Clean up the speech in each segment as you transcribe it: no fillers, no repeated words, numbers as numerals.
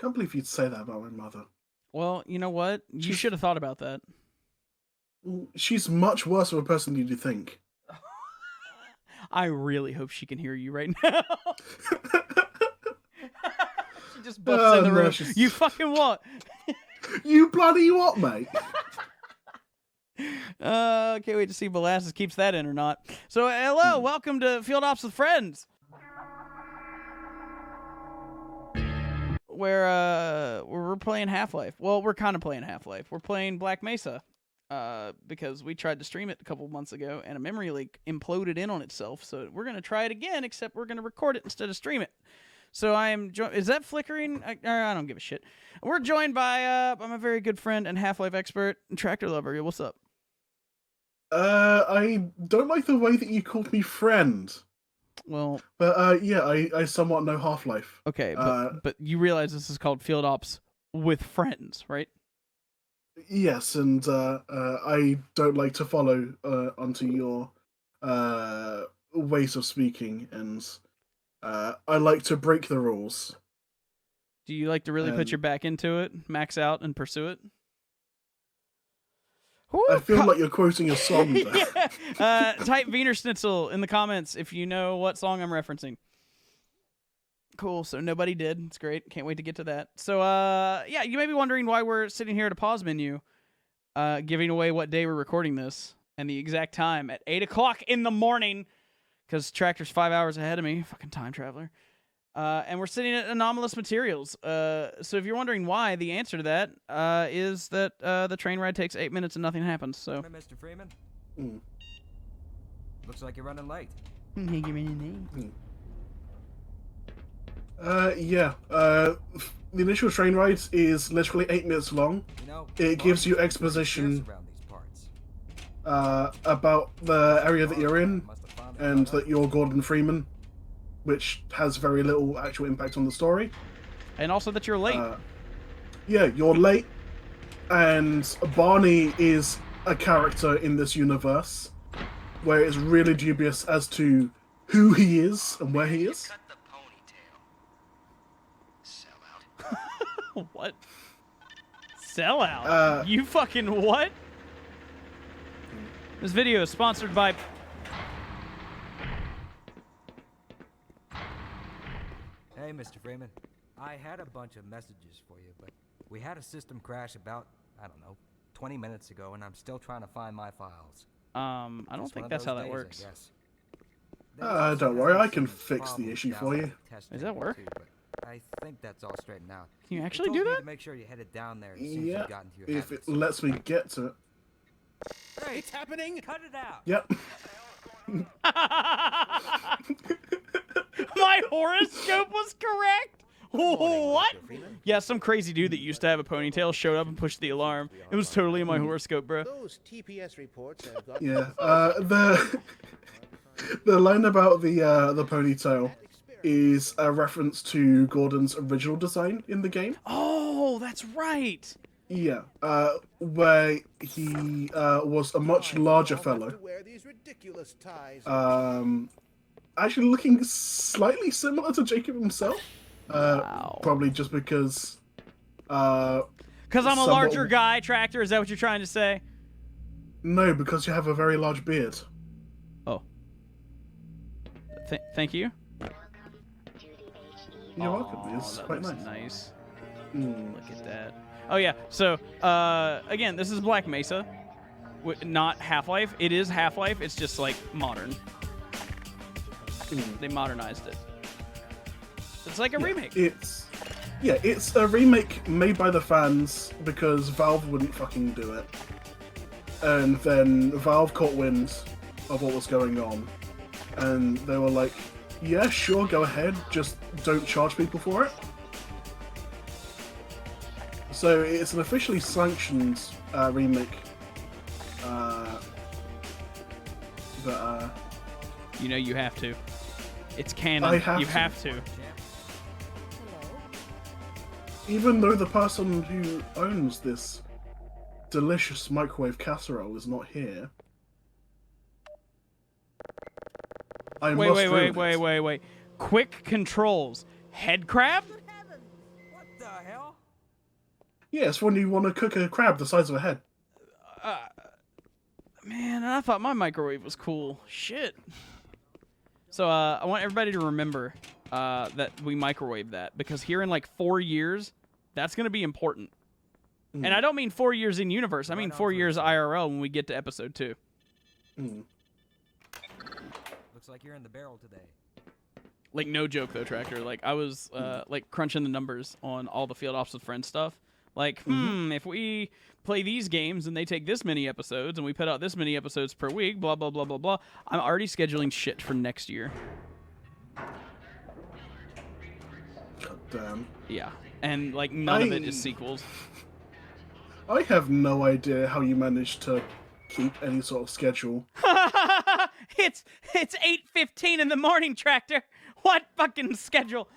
can't believe you'd say that about my mother. Well, you know what? You should have thought about that. She's much worse of a person than you think. I really hope she can hear you right now. She just busts in the room. You fucking what? You bloody what, mate? Can't wait to see if Molasses keeps that in or not. So, hello, welcome to Field Ops with Friends. Where we're playing Half-Life. Well, we're kind of playing Half-Life. We're playing Black Mesa. Because we tried to stream it a couple months ago, and a memory leak imploded in on itself. So we're gonna try it again, except we're gonna record it instead of stream it. So I am. Is that flickering? I don't give a shit. We're joined by my very good friend and Half-Life expert, Tractor Lover. What's up? I don't like the way that you called me friend. Well, but yeah, I somewhat know Half-Life. Okay, but you realize this is called Field Ops with Friends, right? Yes, and I don't like to follow onto your ways of speaking, and I like to break the rules. Do you like to really put your back into it, max out, and pursue it? I feel like you're quoting a song there. Yeah. Type Wiener Schnitzel in the comments if you know what song I'm referencing. Cool, so nobody did. It's great. Can't wait to get to that. So, yeah, you may be wondering why we're sitting here at a pause menu, giving away what day we're recording this, and the exact time at 8 o'clock in the morning, because Tractor's 5 hours ahead of me, fucking time traveler. And we're sitting at Anomalous Materials. So if you're wondering why, the answer to that is that the train ride takes 8 minutes and nothing happens. So, Mr. Freeman? Mm. Looks like you're running late. Yeah. The initial train ride is literally 8 minutes long. It gives you exposition about the area that you're in, and that you're Gordon Freeman, which has very little actual impact on the story. And also that you're late. Yeah, you're late, and Barney is a character in this universe where it's really dubious as to who he is and where he is. What? Sellout? You fucking what? This video is sponsored by... Hey, Mr. Freeman. I had a bunch of messages for you, but we had a system crash about, I don't know, 20 minutes ago, and I'm still trying to find my files. I don't think that's how that works. Don't worry, I can fix the issue for you. Does that work? I think that's all straightened out. Can you actually do that? To make sure you headed down there as soon as you got into your if it lets me get to it. Hey, it's happening! Cut it out! Yep. My horoscope was correct? What? Yeah, some crazy dude that used to have a ponytail showed up and pushed the alarm. It was totally in my horoscope, bro. Those TPS reports have got Yeah. The line about the ponytail is a reference to Gordon's original design in the game. Oh, that's right. Yeah, where he was a much larger fellow. Actually looking slightly similar to Jacob himself. Wow. Probably just because... Because I'm a larger guy, Tractor, is that what you're trying to say? No, because you have a very large beard. Oh. Thank you. You're welcome. It's quite nice. Look at that. Oh yeah. So again, this is Black Mesa, not Half-Life. It is Half-Life. It's just like modern. They modernized it. It's like a remake. It's a remake made by the fans because Valve wouldn't fucking do it, and then Valve caught wind of what was going on, and they were like, yeah, sure, go ahead, just don't charge people for it. So it's an officially sanctioned remake. You know you have to. It's canon. You have to. Even though the person who owns this delicious microwave casserole is not here. Wait. Quick controls. Head crab? hell? Yes, when you want to cook a crab the size of a head. Man, I thought my microwave was cool. Shit. So I want everybody to remember that we microwave that, because here in like 4 years, that's going to be important. And I don't mean 4 years in universe. I mean 4 years IRL when we get to episode 2. Looks like you're in the barrel today. Like, no joke though, Tractor. Like, I was like crunching the numbers on all the Field Ops with Friends stuff. Like, if we play these games and they take this many episodes and we put out this many episodes per week, blah, blah, blah, blah, blah, I'm already scheduling shit for next year. God damn. Yeah. And, like, none of it is sequels. I have no idea how you managed to keep any sort of schedule. It's 8:15 in the morning, Tractor. What fucking schedule?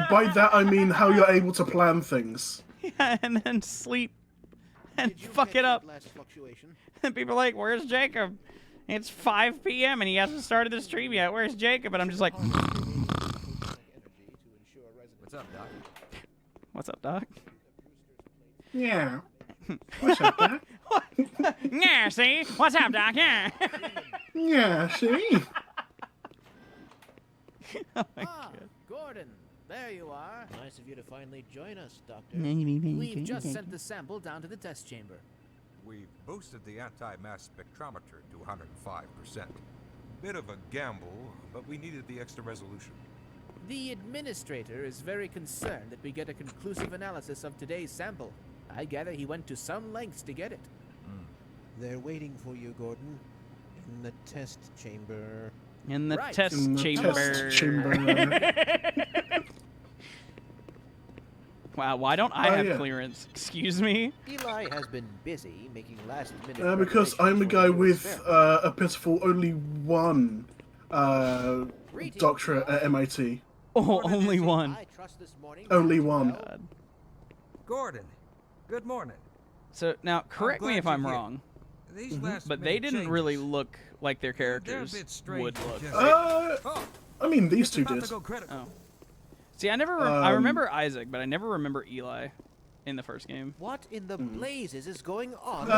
By that, I mean how you're able to plan things. Yeah, and then sleep and Did you fuck catch it that up. last fluctuation? And people are like, where's Jacob? It's 5 p.m. and he hasn't started the stream yet. Where's Jacob? And I'm just like, What's up, Doc? what's up, Doc? Yeah. What's up, Doc? Yeah, see? What's up, Doc? Yeah. Yeah, see? Gordon, there you are. Nice of you to finally join us, Doctor. We've just sent the sample down to the test chamber. We've boosted the anti-mass spectrometer to 105%. Bit of a gamble, but we needed the extra resolution. The administrator is very concerned that we get a conclusive analysis of today's sample. I gather he went to some lengths to get it. They're waiting for you, Gordon. In the test chamber. In the Right. test In the chamber. test chamber. Wow, why don't I have yeah. clearance? Excuse me? Eli has been busy making last-minute Because I'm a preparations guy for your with experiment. a pitiful only one doctorate at MIT. Oh, only one. I trust this morning Only went one. well. Gordon, good morning. So, now, correct me glad if I'm you're here. wrong, These last but they minute didn't really changes, look like their they're a characters bit strange. would look. Oh, I mean, these it's two about did. to go critical. Oh. See, I never. I remember Isaac, but I never remember Eli in the first game. What in the blazes is going on?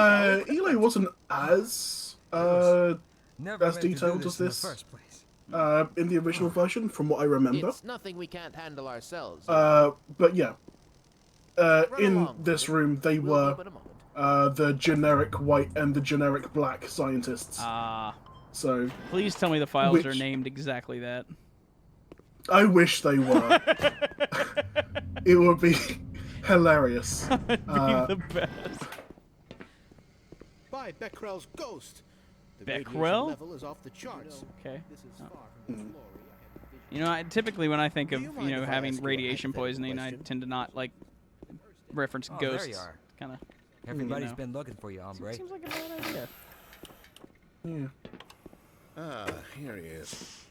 Eli wasn't as Never as meant to do detailed this as in the this. first place. In the original version, from what I remember. It's nothing we can't handle ourselves. But yeah, in along, this Gordon. room they We'll were leave in a moment. the generic white and the generic black scientists. So Please tell me the files are Which- named exactly that. I wish they were. It would be hilarious. Be the best. By Becquerel's ghost. The radiation Becquerel? level is off the charts. Okay. This is far from the glory I had envisioned. You know, typically when I think of Do you mind if I having ask you a radiation hypothetical poisoning, I question? tend to not like reference Oh, there you ghosts. are. Kind of. Everybody's know. been looking for you, hombre. Seems like a bad idea. Yeah. Ah, here he is.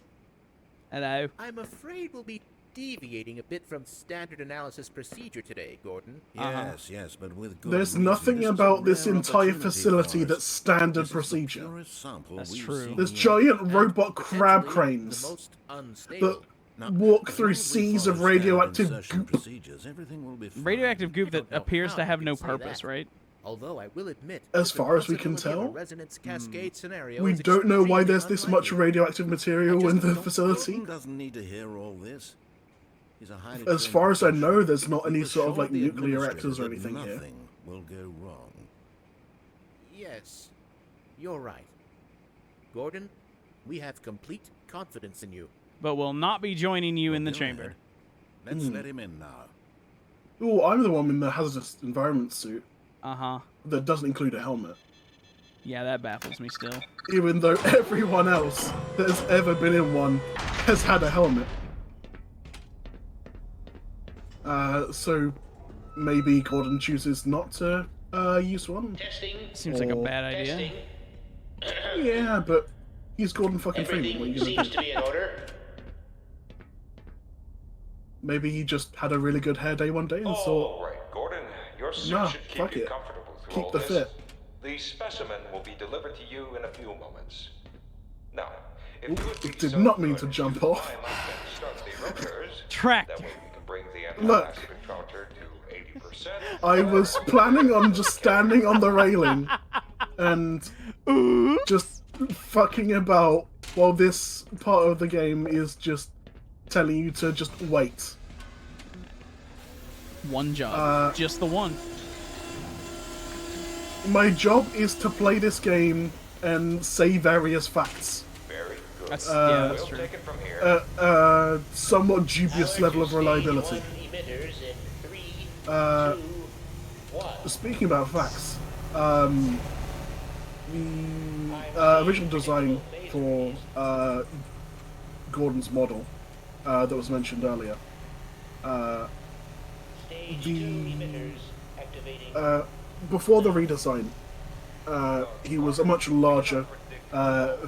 Hello. I'm afraid we'll be deviating a bit from standard analysis procedure today, Gordon. Yes, yes, but with good There's reason. nothing This is a about this rare entire opportunity facility for us. that's standard This is the procedure. purest sample That's we've true. seen There's yet. giant robot crab Potentially cranes The most unstable. that Now, walk as through long as we seas follow of standard radioactive insertion goop. procedures, everything will be fine. Radioactive goop that don't know appears how to you have can no say purpose, that. right? Although I will admit, As the far as we can possibility of a tell, resonance cascade scenario We is don't know why extremely there's this much unlikely. radioactive material I in just the don't- facility. Gordon doesn't need to hear all this. He's a highly As trained far as I know, professional. there's not any He sort of assured like the nuclear administrator reactors or that anything here. Nothing will go wrong. Yes, you're right. Gordon, we have complete confidence in you. But will not be joining you in the Go chamber. ahead. Let's let him in now. Oh, I'm the one in the hazardous environment suit Uh-huh. that doesn't include a helmet. Yeah, that baffles me still. Even though everyone else that has ever been in one has had a helmet. So maybe Gordon chooses not to use one. Testing. Seems like a Or- bad idea. Testing. Yeah, but he's Gordon fucking Freeman. What are Everything you gonna seems do? to be in order. Maybe he just had a really good hair day one day and All thought, right, Gordon. Your suit Nah, should keep fuck you it. comfortable through Keep all the this. fit. The specimen will be delivered to you in a few moments. Now, if Oop, you would it be did so not mean good to as jump to off. climb up and start the rotors, Tractor. that way we can bring the Look, I was planning on just standing on the railing and just fucking about while this part of the game is just telling you to just wait. One job. Just the one. My job is to play this game and say various facts. Very good. That's we'll true. take it from here. Somewhat dubious level of reliability. Speaking about facts, the original design for Gordon's model that was mentioned earlier, before the redesign, he was a much larger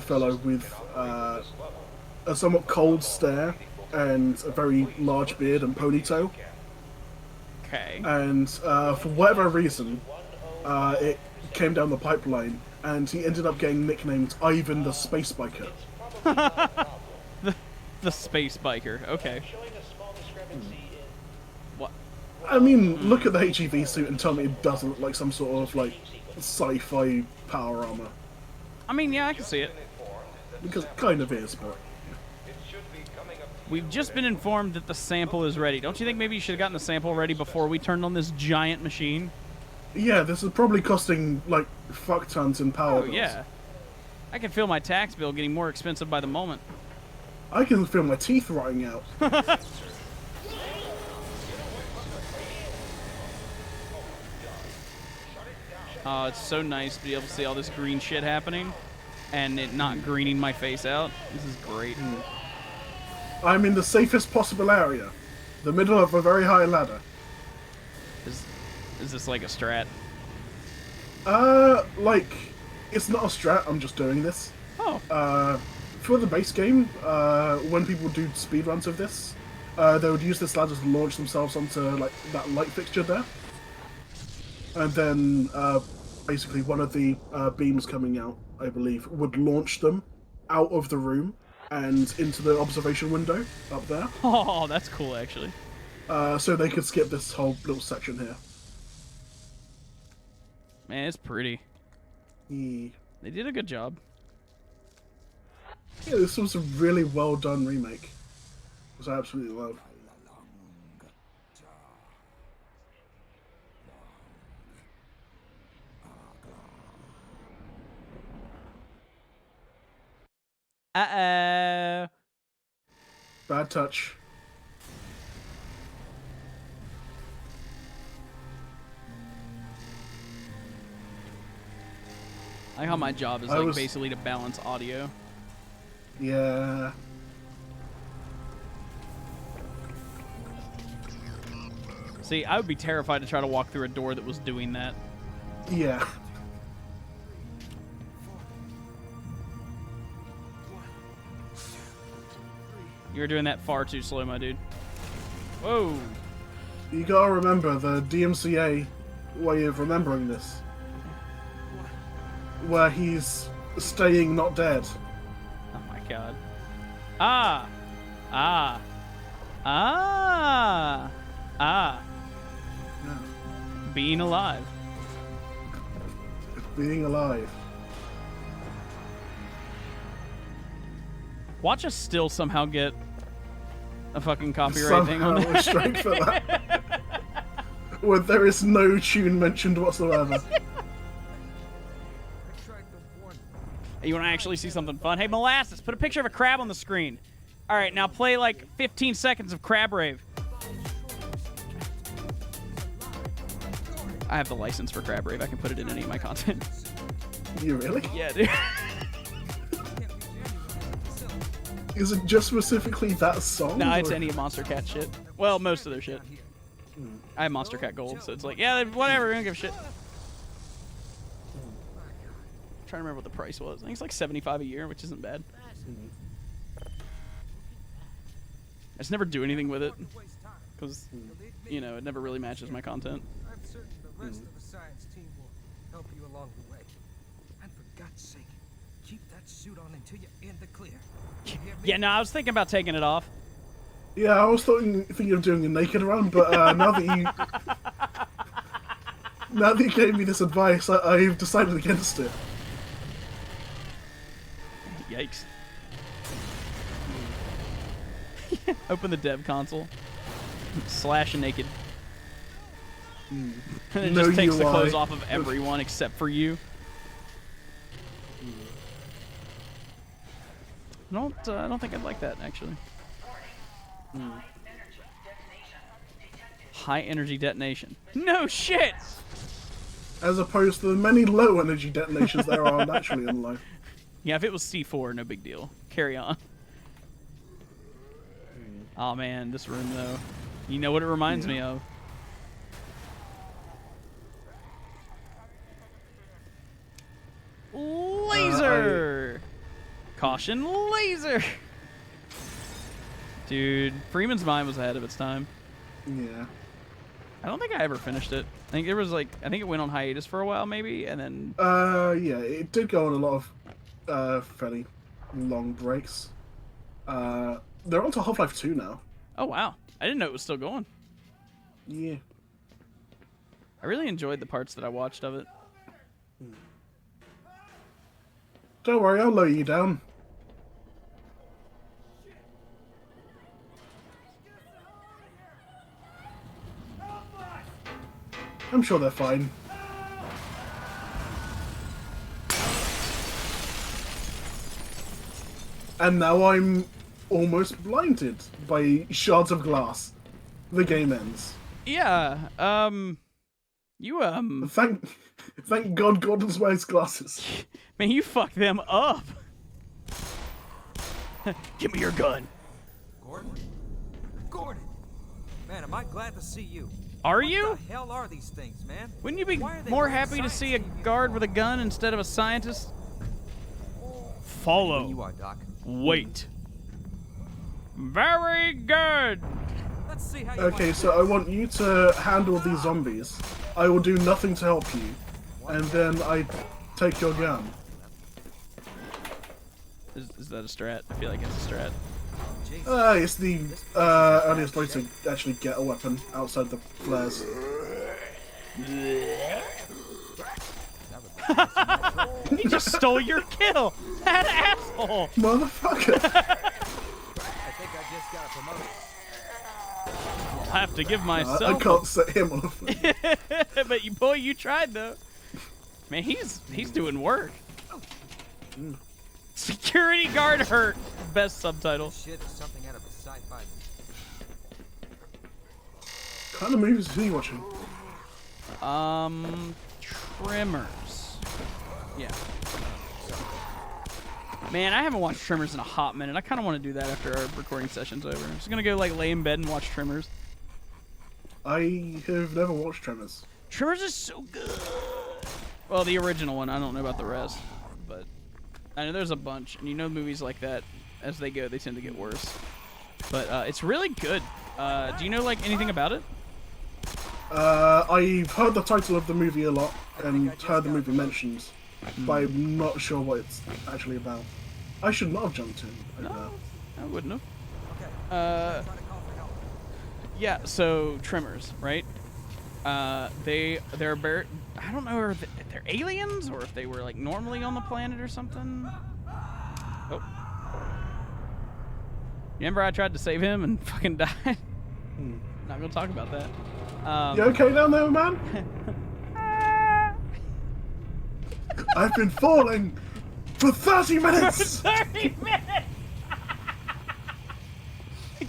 fellow with a somewhat cold stare and a very large beard and ponytail. Okay. And for whatever reason, it came down the pipeline, and he ended up getting nicknamed Ivan the Space Biker. The space biker. Okay. What? I mean, look at the HEV suit and tell me it doesn't look like some sort of like sci-fi power armor. I mean, yeah, I can see it. Because it kind of is, but We've just been informed that the sample is ready. Don't you think maybe you should have gotten the sample ready before we turned on this giant machine? yeah, this is probably costing like fuck tons in power. Oh, bills. yeah. I can feel my tax bill getting more expensive by the moment. I can feel my teeth rotting out. Oh, it's so nice to be able to see all this green shit happening and it not greening my face out. This is great. I'm in the safest possible area, the middle of a very high ladder. Is this like a strat? Like, it's not a strat, I'm just doing this. Oh. For the base game, when people do speedruns of this, they would use this ladder to launch themselves onto like that light fixture there. And then, basically one of the beams coming out, I believe, would launch them out of the room and into the observation window up there. Oh, that's cool, actually. So they could skip this whole little section here. Man, it's pretty. Yeah. They did a good job. Yeah, this was a really well done remake, which I absolutely love. Uh-oh. Bad touch. I like how my job is like basically to balance audio. Yeah. See, I would be terrified to try to walk through a door that was doing that. Yeah. You were doing that far too slow, my dude. Whoa. You gotta remember the DMCA way of remembering this. Where he's staying not dead. Oh my god. Ah. Ah. Ah. Ah. Yeah. Being alive. Being alive. Watch us still somehow get a fucking copyright thing on Somehow that. strike for that. Where there is no tune mentioned whatsoever. You want to actually see something fun? Hey, Molasses, put a picture of a crab on the screen. All right, now play like 15 seconds of Crab Rave. I have the license for Crab Rave. I can put it in any of my content. You really? Yeah, dude. Is it just specifically that song? No, it's or- any Monster Cat shit. Well, most of their shit. I have Monster Cat Gold, so it's like, yeah, whatever, I don't give a shit. I'm trying to remember what the price was. I think it's like $75 a year, which isn't bad. I just never do anything with it, because, you know, it never really matches my content. I'm certain the rest of the science team will help you along the way. And for God's sake, keep that suit on until you're in the clear. You hear me? Yeah, no, I was thinking about taking it off. Yeah, I was thinking of doing a naked run, but now that you gave me this advice, I've decided against it. Yikes. Open the dev console. Slash naked. And it No just takes the UI. clothes off of everyone except for you. I don't think I'd like that, actually. High energy detonation. No shit! As opposed to the many low energy detonations there are naturally in life. Yeah, if it was C4, no big deal. Carry on. Oh man, this room though. You know what it reminds me of? Laser! Caution, laser! Dude, Freeman's Mind was ahead of its time. Yeah. I don't think I ever finished it. I think it went on hiatus for a while maybe, and then... Yeah, it did go on a lot of fairly long breaks. They're on to Half-Life 2 now. Oh wow, I didn't know it was still going. Yeah. I really enjoyed the parts that I watched of it. Don't worry, I'll lower you down. I'm sure they're fine. And now I'm almost blinded by shards of glass. The game ends. Yeah, Thank God Gordon's wears glasses. man, you fucked them up. Give me your gun. Gordon? Gordon! Man, am I glad to see you. Are you? What the hell are these things, man? Wouldn't you be Why are they more wearing happy to science see a uniforms? guard with a gun instead of a scientist? Follow. You are, Doc. Wait. Very good. Let's see how you Okay, so I want you to handle these zombies. I will do nothing to help you. And then I take your gun. Is that a strat? I feel like it's a strat. It's the earliest way to actually get a weapon outside the flares. He just stole your kill. That asshole. Motherfucker! I think I just got a promotion. I'll have to give I myself. can't set him off. But boy, you tried though. Man, he's doing work. Security guard hurt. Best subtitle. Shit is something out of a sci-fi movie. What kind of movies are you watching? Tremors. Yeah. Man, I haven't watched Tremors in a hot minute. I kind of want to do that after our recording session's over. I'm just gonna go like lay in bed and watch Tremors. I have never watched Tremors. Tremors is so good. Well, the original one. I don't know about the rest, but I know there's a bunch. And you know, movies like that, as they go, they tend to get worse. But it's really good. Do you know like anything about it? I've heard the title of the movie a lot and heard the movie mentioned, but I'm not sure what it's actually about. I should not have jumped in. No, I wouldn't have. Okay. Uh, Try to call for help. Yeah, so Tremors, right? They're I don't know if they're aliens or if they were like normally on the planet or something. Oh. Remember I tried to save him and fucking died? Not gonna talk about that. You okay down there, man? I've been falling for 30 minutes! 30 minutes!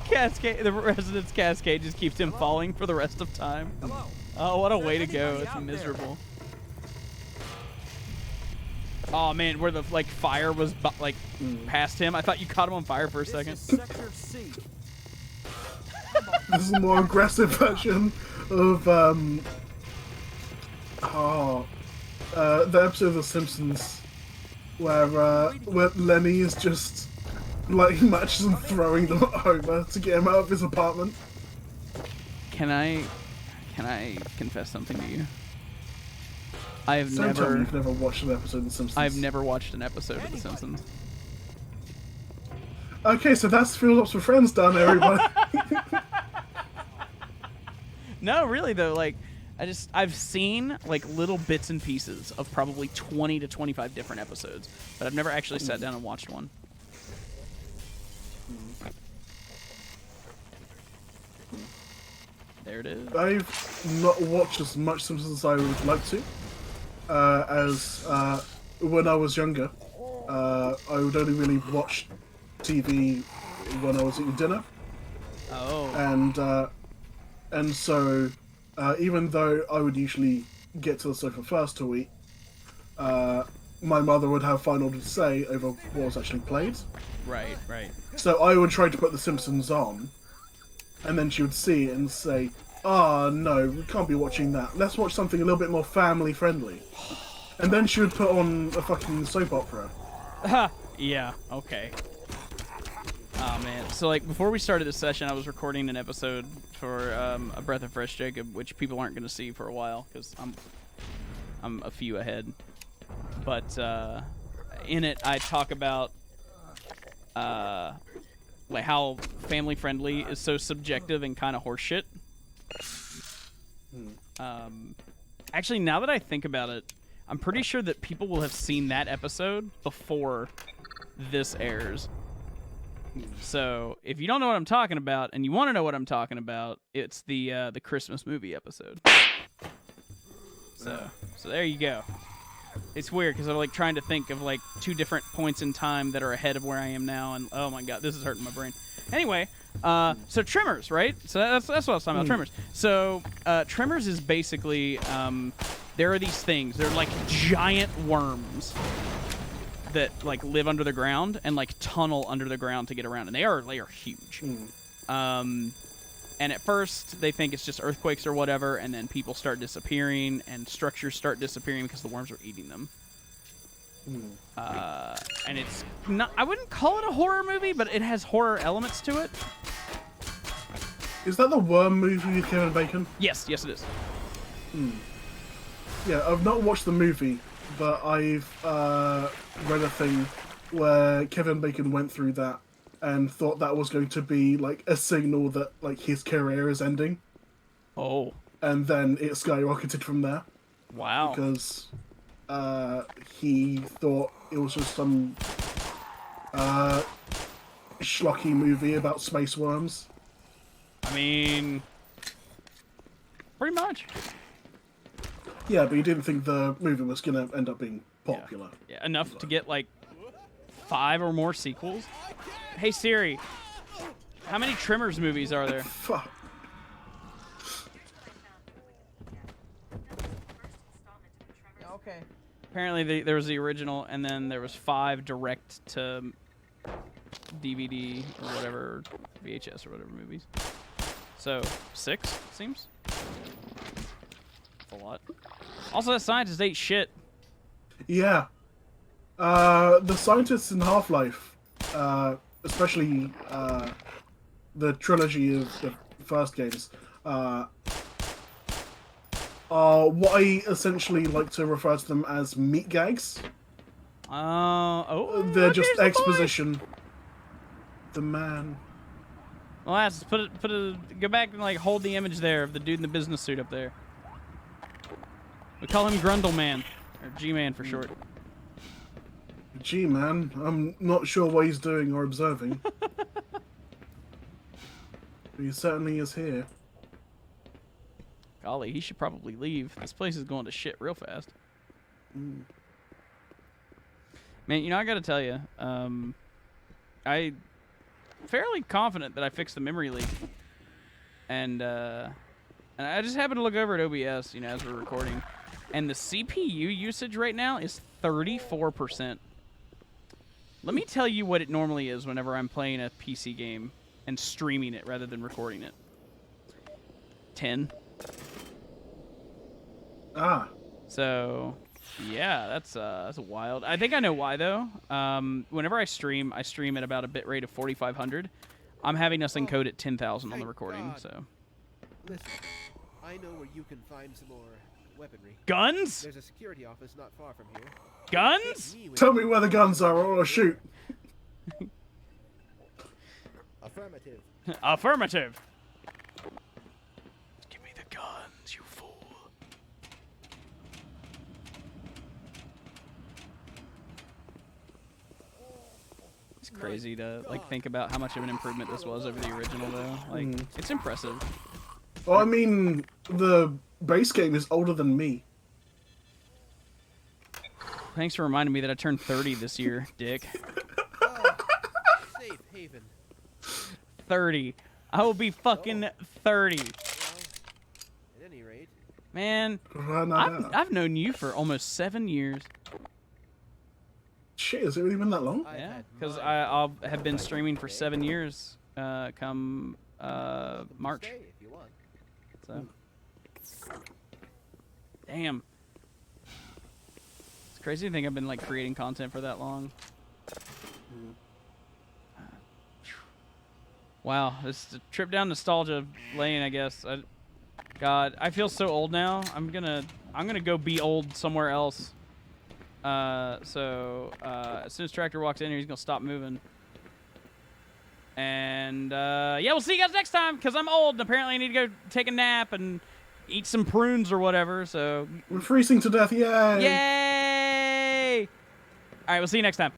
Cascade, the Resonance Cascade just keeps him falling for the rest of time. Hello. Oh, what a way to go. anybody It's out there? miserable. Oh man, where the like fire was like past him. I thought you caught him on fire for a This second. is Sector C. This is a more aggressive version of the episode of The Simpsons where Lenny is just lighting matches and throwing them at Homer to get him out of his apartment. Can I confess something to you? I have Don't tell me never you've never watched an episode of The Simpsons. I've never watched an episode of The Simpsons. Okay, so that's Field Ops for Friends down there, everybody. No, really though, like I've seen like little bits and pieces of probably 20 to 25 different episodes, but I've never actually sat down and watched one. There it is. I've not watched as much Simpsons as I would like to, as when I was younger, I would only really watch TV when I was eating dinner. Oh. And so, even though I would usually get to the sofa first to eat, my mother would have final to say over what was actually played. Right. So I would try to put The Simpsons on, and then she would see it and say, "Ah, no, we can't be watching that. Let's watch something a little bit more family friendly." And then she would put on a fucking soap opera. Yeah, okay. Oh, man. So, like, before we started this session, I was recording an episode for A Breath of Fresh Jacob, which people aren't going to see for a while, because I'm a few ahead. But in it, I talk about like how family-friendly is so subjective and kind of horseshit. Actually, now that I think about it, I'm pretty sure that people will have seen that episode before this airs. So, if you don't know what I'm talking about, and you want to know what I'm talking about, it's the Christmas movie episode. So there you go. It's weird, because I'm, like, trying to think of, like, 2 different points in time that are ahead of where I am now, and, oh my god, this is hurting my brain. Anyway, so Tremors, right? So that's what I was talking about, Tremors. So, Tremors is basically, there are these things, they're like giant worms that like live under the ground and like tunnel under the ground to get around, and they are huge. And at first they think it's just earthquakes or whatever, and then people start disappearing and structures start disappearing because the worms are eating them. And it's not, I wouldn't call it a horror movie, but it has horror elements to it. Is that the Worm movie with Kevin Bacon? Yes it is. Yeah, I've not watched the movie, but I've read a thing where Kevin Bacon went through that and thought that was going to be like a signal that like his career is ending. Oh. And then it skyrocketed from there. Wow. Because he thought it was just some schlocky movie about space worms. I mean, pretty much. Yeah, but he didn't think the movie was going to end up being popular. Yeah, enough to get like 5 or more sequels. Hey Siri, how many Tremors movies are there? Fuck. Okay. Apparently there was the original, and then there was 5 direct to DVD or whatever, VHS or whatever movies. So 6 seems. That's a lot. Also, that scientist ate shit. Yeah. The scientists in Half-Life, especially the trilogy of the first games, are what I essentially like to refer to them as meat gags. They're just exposition. The man. Well, let's go back and like hold the image there of the dude in the business suit up there. We call him Grundleman, or G-Man for short. G-Man, I'm not sure what he's doing or observing. But he certainly is here. Golly, he should probably leave. This place is going to shit real fast. Man, you know, I gotta tell you, I'm fairly confident that I fixed the memory leak. And I just happened to look over at OBS, you know, as we're recording. And the CPU usage right now is 34%. Let me tell you what it normally is whenever I'm playing a PC game and streaming it rather than recording it. 10. So, yeah, that's wild. I think I know why, though. Whenever I stream at about a bitrate of 4,500. I'm having us encode at 10,000 on the recording, so. Listen, I know where you can find some more weaponry. Guns? There's a security office not far from here. Guns? Tell me where the guns are or I'll shoot. Affirmative. Affirmative. Give me the guns, you fool. It's crazy to like think about how much of an improvement this was over the original, though. Like, it's impressive. Well, I mean, the base game is older than me. Thanks for reminding me that I turned 30 this year, Dick. Safe haven. 30. I will be fucking 30. Well, at any rate, Man, Run out. I've known you for almost 7 years. Shit, has it really been that long? I've Yeah, had because mine I'll for have been fight streaming for today. 7 years come Welcome to March. stay if you want. So. Damn. It's crazy to think I've been like creating content for that long. Wow, it's a trip down nostalgia lane, I guess. God, I feel so old now. I'm gonna go be old somewhere else. So as soon as Tractor walks in here, he's gonna stop moving. And yeah, we'll see you guys next time, because I'm old and apparently I need to go take a nap and eat some prunes or whatever. So We're freezing to death, yay! yay! All right, we'll see you next time.